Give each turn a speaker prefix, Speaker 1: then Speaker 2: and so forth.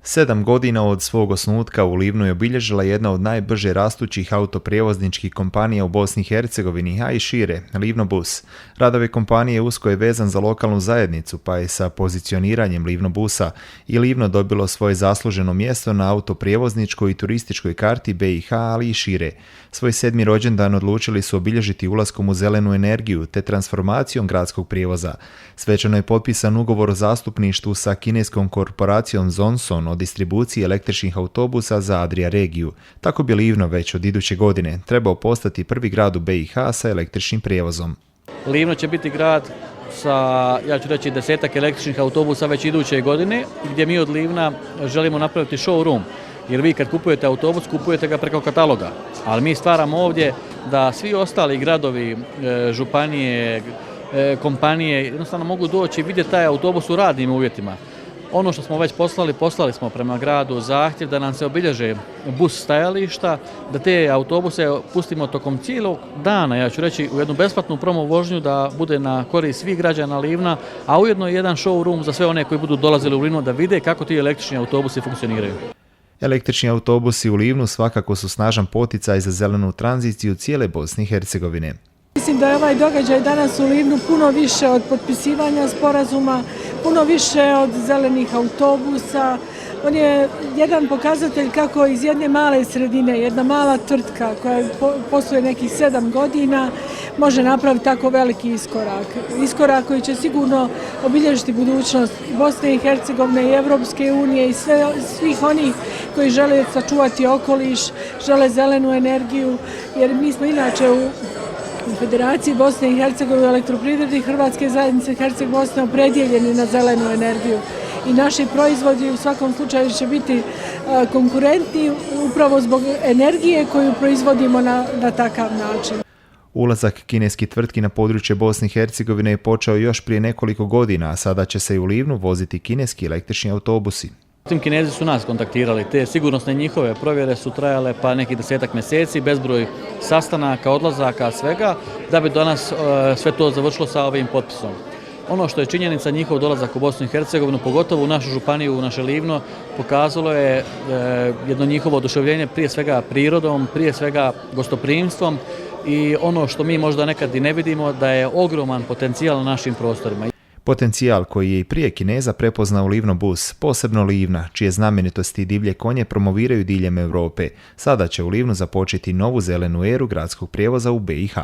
Speaker 1: 7 godina od svog osnutka u Livnu je obilježila jedna od najbrže rastućih autoprijevozničkih kompanija u Bosni i Hercegovini, a i šire, Livnobus. Radove kompanije usko je vezan za lokalnu zajednicu, pa je sa pozicioniranjem Livnobusa i Livno dobilo svoje zasluženo mjesto na autoprijevozničkoj i turističkoj karti BiH, ali i šire. Svoj 7. rođendan odlučili su obilježiti ulaskom u zelenu energiju te transformacijom gradskog prijevoza. Svečano je potpisan ugovor o zastupništvu sa kineskom korporacijom Zonson o distribuciji električnih autobusa za Adria regiju. Tako bi Livno već od iduće godine trebao postati prvi grad u BiH sa električnim prijevozom.
Speaker 2: Livno će biti grad sa, ja ću reći, 10 električnih autobusa već iduće godine, gdje mi od Livna želimo napraviti showroom. Jer vi kad kupujete autobus, kupujete ga preko kataloga. Ali mi stvaramo ovdje da svi ostali gradovi, županije, kompanije jednostavno mogu doći i vidjeti taj autobus u radnim uvjetima. Ono što smo već poslali smo prema gradu zahtjev da nam se obilježe bus stajališta, da te autobuse pustimo tokom cijelog dana, ja ću reći, u jednu besplatnu promo vožnju da bude na korist svih građana Livna, a ujedno i jedan showroom za sve one koji budu dolazili u Livno da vide kako ti električni autobusi funkcioniraju.
Speaker 1: Električni autobusi u Livnu svakako su snažan poticaj za zelenu tranziciju cijele Bosne i Hercegovine.
Speaker 3: Mislim da je ovaj događaj danas u Livnu puno više od potpisivanja sporazuma, puno više od zelenih autobusa. On je jedan pokazatelj kako iz jedne male sredine, jedna mala tvrtka koja posluje nekih 7 godina, može napraviti tako veliki iskorak. Iskorak koji će sigurno obilježiti budućnost Bosne i Hercegovine i Evropske unije i svih onih koji žele sačuvati okoliš, žele zelenu energiju, jer mi smo inače u Federaciji Bosne i Hercegovine, elektroprivredi Hrvatske zajednice Herceg-Bosne opredijeljeni na zelenu energiju. I naši proizvodi u svakom slučaju će biti konkurentni upravo zbog energije koju proizvodimo na takav način.
Speaker 1: Ulazak kineskih tvrtki na područje Bosne i Hercegovine je počeo još prije nekoliko godina, a sada će se i u Livnu voziti kineski električni autobusi.
Speaker 2: Kinezi su nas kontaktirali, te sigurnosne njihove provjere su trajale pa nekih 10 mjeseci, bezbroj sastanaka, odlazaka, svega, da bi danas sve to završilo sa ovim potpisom. Ono što je činjenica, njihov dolazak u Bosnu i Hercegovinu, pogotovo u našu županiju, u naše Livno, pokazalo je jedno njihovo oduševljenje prije svega prirodom, prije svega gostoprimstvom i ono što mi možda nekad i ne vidimo, da je ogroman potencijal na našim prostorima.
Speaker 1: Potencijal koji je i prije Kineza prepoznao Livnobus, posebno Livna, čije znamenitosti i divlje konje promoviraju diljem Europe. Sada će u Livnu započeti novu zelenu eru gradskog prijevoza u BiH.